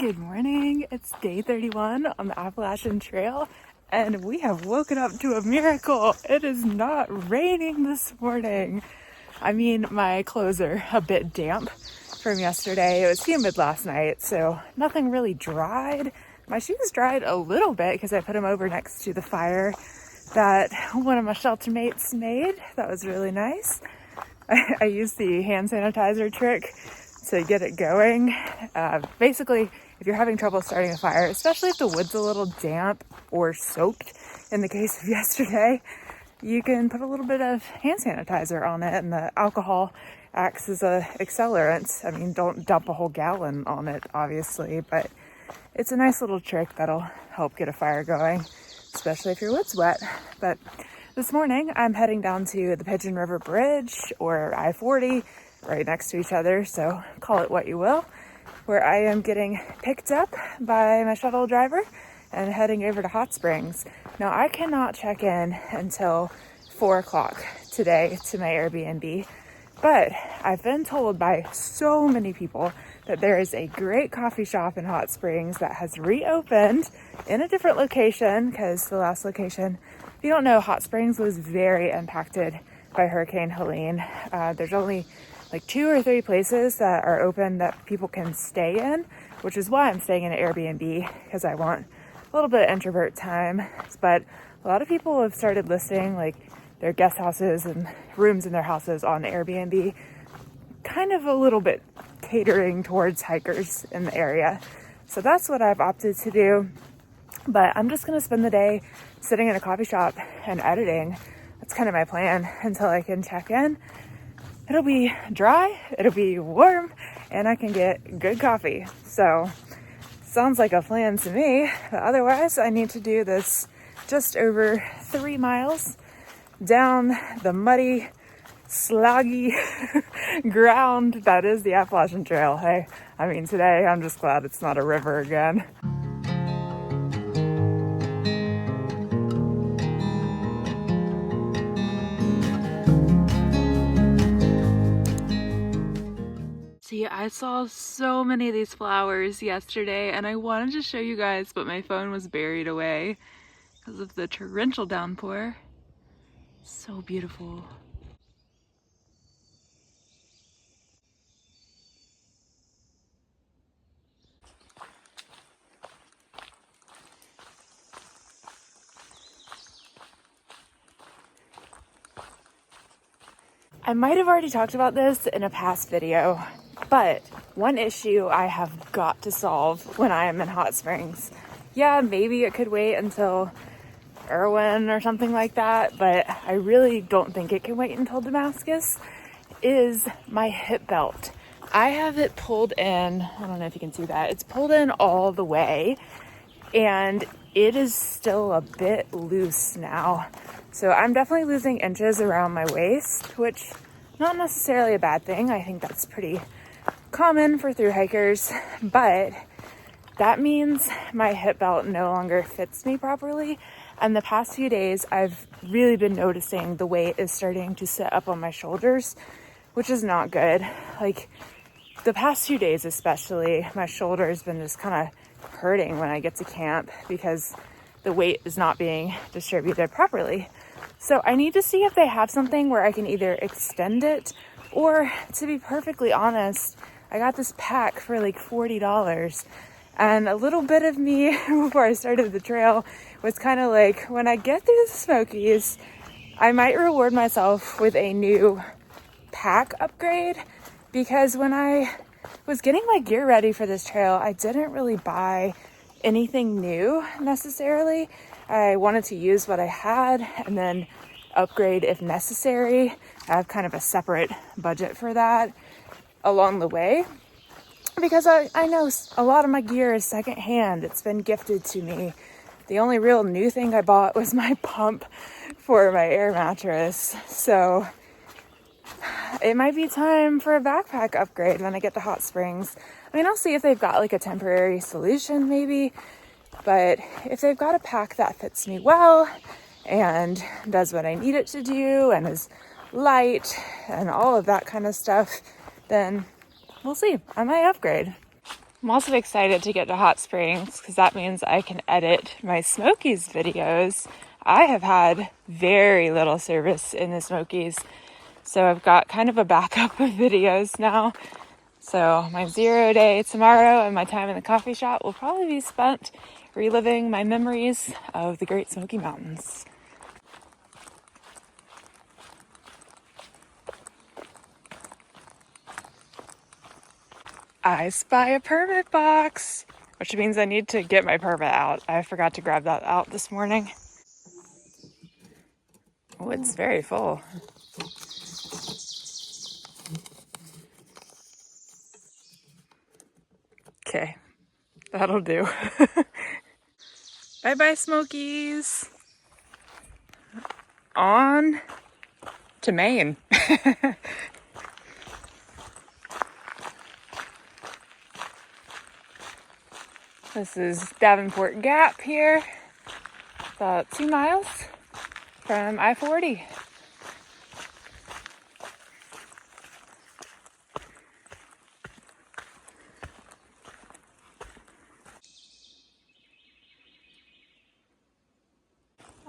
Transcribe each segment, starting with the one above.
Good morning. It's day 31 on the Appalachian Trail, and we have woken up to a miracle. It is not raining this morning. I mean, my clothes are a bit damp from yesterday. It was humid last night, so nothing really dried. My shoes dried a little bit because I put them over next to the fire that one of my shelter mates made. That was really nice. I used the hand sanitizer trick to get it going. Basically, if you're having trouble starting a fire, especially if the wood's a little damp or soaked, in the case of yesterday, you can put a little bit of hand sanitizer on it, and the alcohol acts as a accelerant. I mean, don't dump a whole gallon on it, obviously, but it's a nice little trick that'll help get a fire going, especially if your wood's wet. But this morning, I'm heading down to the Pigeon River Bridge, or I-40, right next to each other, so call it what you will, where I am getting picked up by my shuttle driver and heading over to Hot Springs. Now, I cannot check in until 4 o'clock today to my Airbnb, but I've been told by so many people that there is a great coffee shop in Hot Springs that has reopened in a different location, because the last location, if you don't know, Hot Springs was very impacted by Hurricane Helene. There's only like 2 or 3 places that are open that people can stay in, which is why I'm staying in an Airbnb, because I want a little bit of introvert time. But a lot of people have started listing like their guest houses and rooms in their houses on Airbnb, kind of a little bit catering towards hikers in the area. So that's what I've opted to do. But I'm just going to spend the day sitting in a coffee shop and editing. That's kind of my plan until I can check in. It'll be dry, it'll be warm, and I can get good coffee. So, sounds like a plan to me. But otherwise, I need to do this just over 3 miles down the muddy, sloggy ground that is the Appalachian Trail. Hey, I mean, today I'm just glad it's not a river again. See, I saw so many of these flowers yesterday, and I wanted to show you guys, but my phone was buried away because of the torrential downpour. So beautiful. I might have already talked about this in a past video, but one issue I have got to solve when I am in Hot Springs. Yeah, maybe it could wait until Irwin or something like that, but I really don't think it can wait until Damascus, is my hip belt. I have it pulled in, I don't know if you can see that, it's pulled in all the way, and it is still a bit loose now. So I'm definitely losing inches around my waist, which not necessarily a bad thing. I think that's pretty common for thru hikers, but that means my hip belt no longer fits me properly. And the past few days, I've really been noticing the weight is starting to sit up on my shoulders, which is not good. Like the past few days especially, my shoulder has been just kind of hurting when I get to camp because the weight is not being distributed properly. So I need to see if they have something where I can either extend it, or to be perfectly honest, I got this pack for like $40. And a little bit of me before I started the trail was kind of like, when I get through the Smokies, I might reward myself with a new pack upgrade, because when I was getting my gear ready for this trail, I didn't really buy anything new necessarily. I wanted to use what I had and then upgrade if necessary. I have kind of a separate budget for that along the way, because I know a lot of my gear is secondhand. It's been gifted to me. The only real new thing I bought was my pump for my air mattress. So it might be time for a backpack upgrade when I get to Hot Springs. I mean, I'll see if they've got like a temporary solution maybe, but if they've got a pack that fits me well and does what I need it to do and is light and all of that kind of stuff, then we'll see. I might upgrade. I'm also excited to get to Hot Springs because that means I can edit my Smokies videos. I have had very little service in the Smokies, so I've got kind of a backup of videos now. So my 0 day tomorrow and my time in the coffee shop will probably be spent reliving my memories of the Great Smoky Mountains. I spy a permit box, which means I need to get my permit out. I forgot to grab that out this morning. Oh, it's very full. Okay, that'll do. Bye-bye, Smokies. On to Maine. This is Davenport Gap here, about 2 miles from I-40.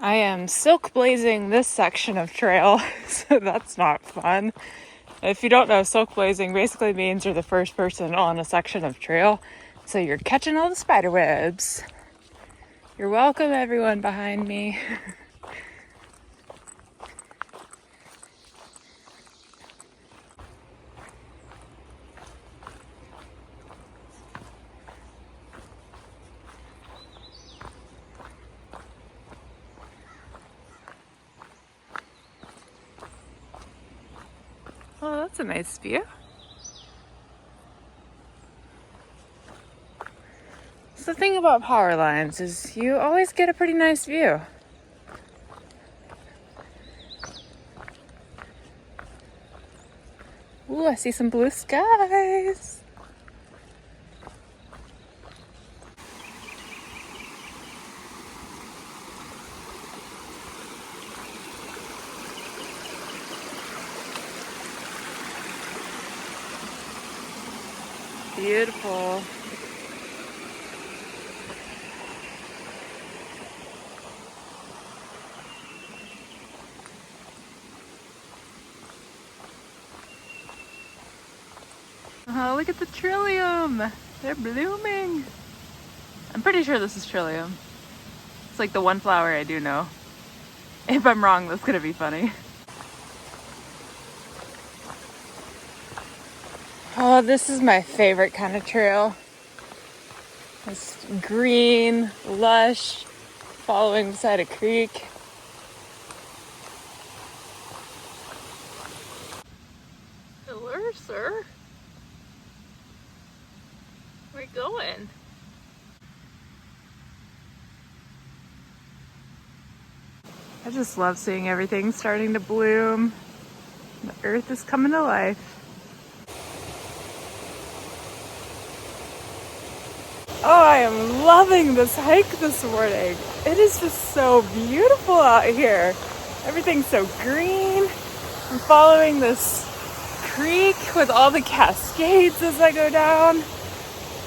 I am silk blazing this section of trail, so that's not fun. If you don't know, silk blazing basically means you're the first person on a section of trail, so you're catching all the spider webs. You're welcome, everyone behind me. Oh, that's a nice view. So the thing about power lines is you always get a pretty nice view. Ooh, I see some blue skies. Beautiful. Oh, look at the trillium. They're blooming. I'm pretty sure this is trillium. It's like the one flower I do know. If I'm wrong, that's gonna be funny. Oh, this is my favorite kind of trail. It's green, lush, following beside a creek. Hello, sir. Where you going? I just love seeing everything starting to bloom. The earth is coming to life. Oh, I am loving this hike this morning. It is just so beautiful out here. Everything's so green. I'm following this creek with all the cascades as I go down.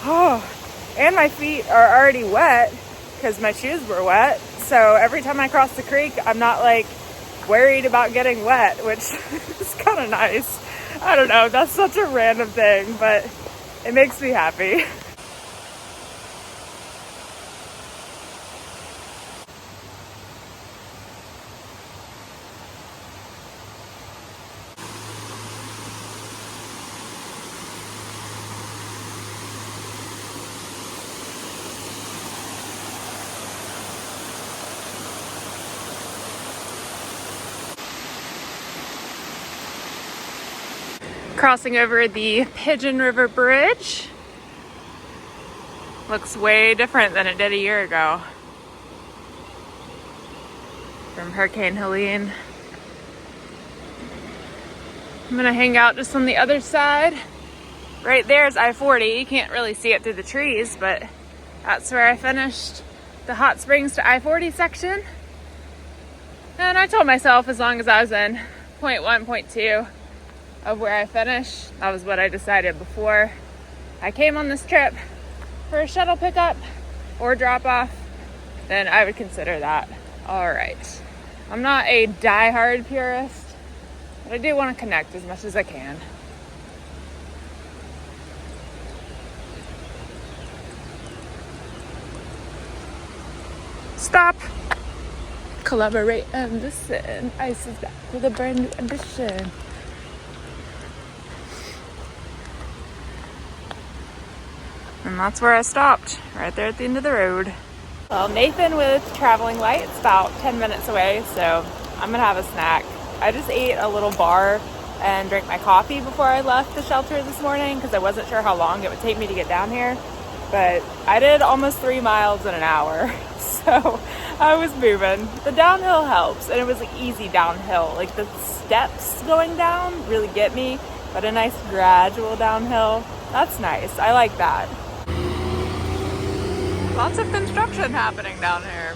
Oh, and my feet are already wet because my shoes were wet. So every time I cross the creek, I'm not like worried about getting wet, which is kind of nice. I don't know, that's such a random thing, but it makes me happy. Crossing over the Pigeon River Bridge. Looks way different than it did a year ago. From Hurricane Helene. I'm gonna hang out just on the other side. Right there is I-40. You can't really see it through the trees, but that's where I finished the Hot Springs to I-40 section. And I told myself as long as I was in 0.1, 0.2 of where I finished, that was what I decided before I came on this trip. for a shuttle pickup or drop off, then I would consider that. All right. I'm not a diehard purist, but I do want to connect as much as I can. Stop. Collaborate and listen. Ice is back with a brand new edition. And that's where I stopped, right there at the end of the road. Well, Nathan with Traveling Light's about 10 minutes away, so I'm gonna have a snack. I just ate a little bar and drank my coffee before I left the shelter this morning because I wasn't sure how long it would take me to get down here. But I did almost 3 miles in an hour, so I was moving. The downhill helps, and it was like easy downhill. Like the steps going down really get me, but a nice gradual downhill, that's nice. I like that. Lots of construction happening down here.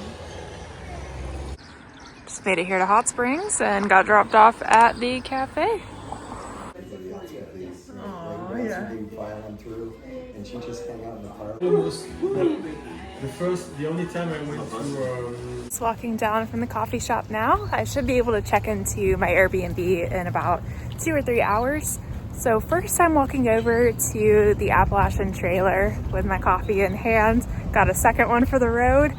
Just made it here to Hot Springs and got dropped off at the cafe. Oh yeah. Thru, and she just hung out in the park. The only time I went to. Just walking down from the coffee shop now. I should be able to check into my Airbnb in about 2 or 3 hours. So first I'm walking over to the Appalachian Trail-er with my coffee in hand. Got a second one for the road.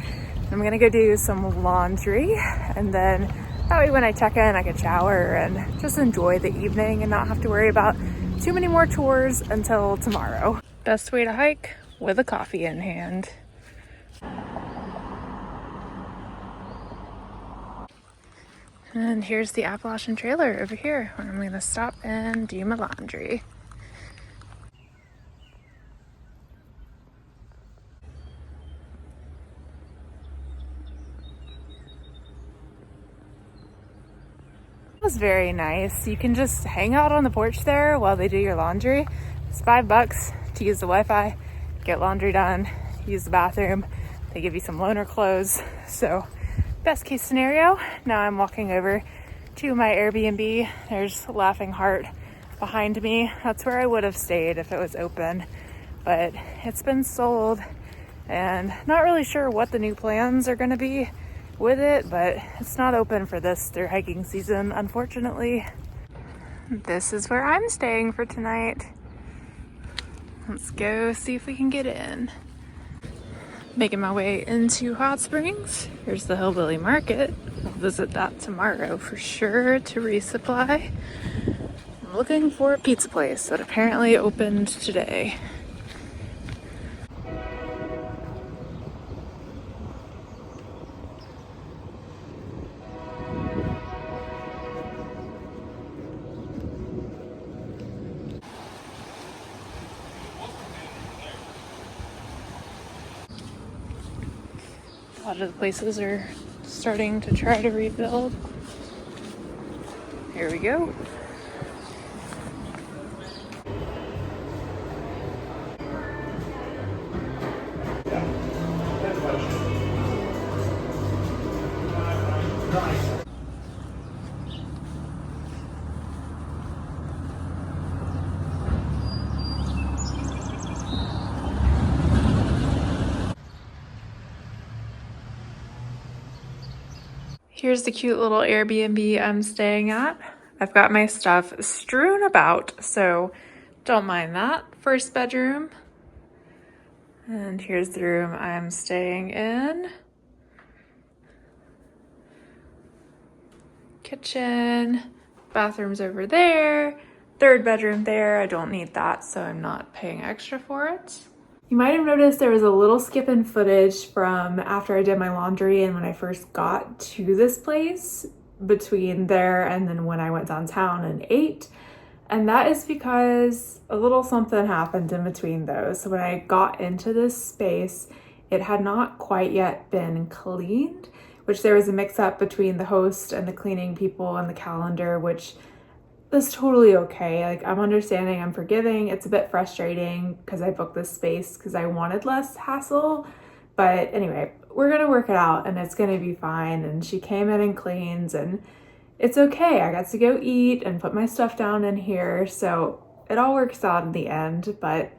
I'm gonna go do some laundry, and then that way when I check in I can shower and just enjoy the evening and not have to worry about too many more chores until tomorrow. Best way to hike with a coffee in hand. And here's the Appalachian Trail-er over here, where I'm gonna stop and do my laundry. It was very nice. You can just hang out on the porch there while they do your laundry. It's $5 to use the Wi-Fi, get laundry done, use the bathroom. They give you some loaner clothes. So best case scenario, now I'm walking over to my Airbnb. There's Laughing Heart behind me. That's where I would have stayed if it was open, but it's been sold and not really sure what the new plans are gonna be with it, but it's not open for this through hiking season, unfortunately. This is where I'm staying for tonight. Let's go see if we can get in. Making my way into Hot Springs. Here's the Hillbilly Market. I'll visit that tomorrow for sure to resupply. I'm looking for a pizza place that apparently opened today. A lot of the places are starting to try to rebuild. Here we go. Here's the cute little Airbnb I'm staying at. I've got my stuff strewn about, so don't mind that. First bedroom. And here's the room I'm staying in. Kitchen, bathroom's over there. Third bedroom there. I don't need that, so I'm not paying extra for it. You might have noticed there was a little skip in footage from after I did my laundry and when I first got to this place, between there and then when I went downtown and ate. And that is because a little something happened in between those. So when I got into this space, it had not quite yet been cleaned, which there was a mix up between the host and the cleaning people and the calendar, which is totally okay. Like, I'm understanding, I'm forgiving. It's a bit frustrating because I booked this space because I wanted less hassle. But anyway, we're gonna work it out and it's gonna be fine. And she came in and cleans and it's okay. I got to go eat and put my stuff down in here. So it all works out in the end, but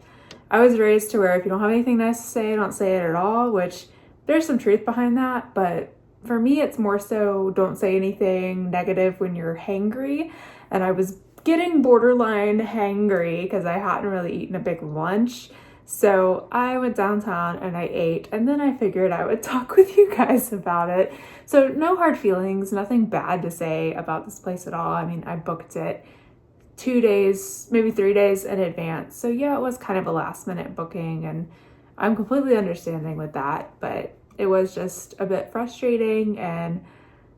I was raised to where if you don't have anything nice to say, don't say it at all, which there's some truth behind that. But for me, it's more so don't say anything negative when you're hangry. And I was getting borderline hangry because I hadn't really eaten a big lunch. So I went downtown and I ate, and then I figured I would talk with you guys about it. So no hard feelings, nothing bad to say about this place at all. I mean, I booked it 2 days, maybe 3 days in advance. So yeah, it was kind of a last minute booking, and I'm completely understanding with that, but it was just a bit frustrating and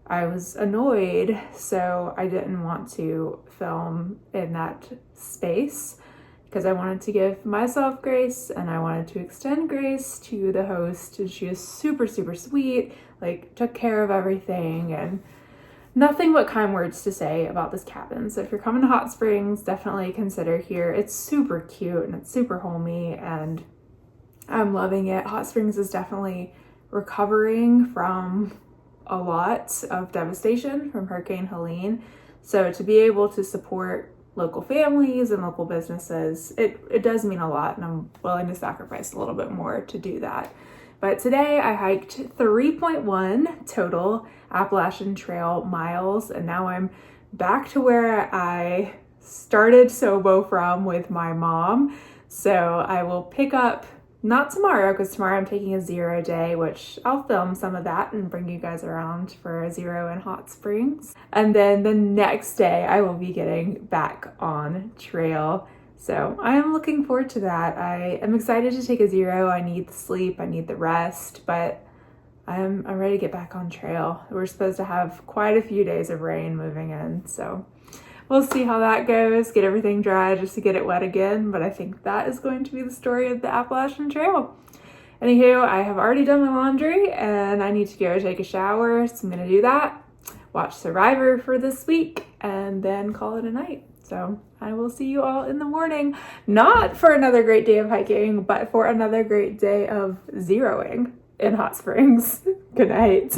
I was annoyed. So I didn't want to film in that space because I wanted to give myself grace and I wanted to extend grace to the host. And she was super, super sweet, like took care of everything, and nothing but kind words to say about this cabin. So if you're coming to Hot Springs, definitely consider here. It's super cute and it's super homey and I'm loving it. Hot Springs is definitely recovering from a lot of devastation from Hurricane Helene. So to be able to support local families and local businesses, it does mean a lot, and I'm willing to sacrifice a little bit more to do that. But today I hiked 3.1 total Appalachian Trail miles, and now I'm back to where I started Sobo from with my mom. So I will pick up, not tomorrow, because tomorrow I'm taking a 0 day, which I'll film some of that and bring you guys around for a 0 in Hot Springs. And then the next day I will be getting back on trail. So I am looking forward to that. I am excited to take a 0. I need the sleep, I need the rest, but I'm ready to get back on trail. We're supposed to have quite a few days of rain moving in, so we'll see how that goes. Get everything dry just to get it wet again, but I think that is going to be the story of the Appalachian Trail. Anywho, I have already done my laundry and I need to go take a shower, so I'm gonna do that, watch Survivor for this week, and then call it a night. So I will see you all in the morning, not for another great day of hiking, but for another great day of zeroing in Hot Springs. Good night.